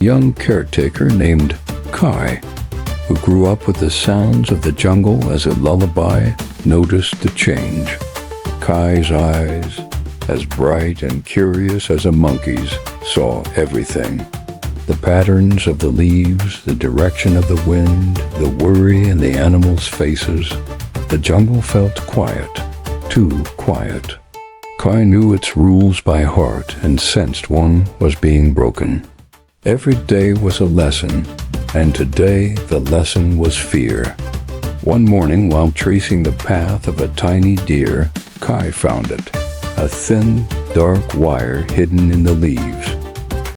young caretaker named Kai, who grew up with the sounds of the jungle as a lullaby, noticed the change. Kai's eyes, as bright and curious as a monkey's, saw everything. The patterns of the leaves, the direction of the wind, the worry in the animals' faces. The jungle felt quiet, too quiet. Kai knew its rules by heart and sensed one was being broken. Every day was a lesson, and today the lesson was fear. One morning, while tracing the path of a tiny deer, Kai found it, a thin, dark wire hidden in the leaves.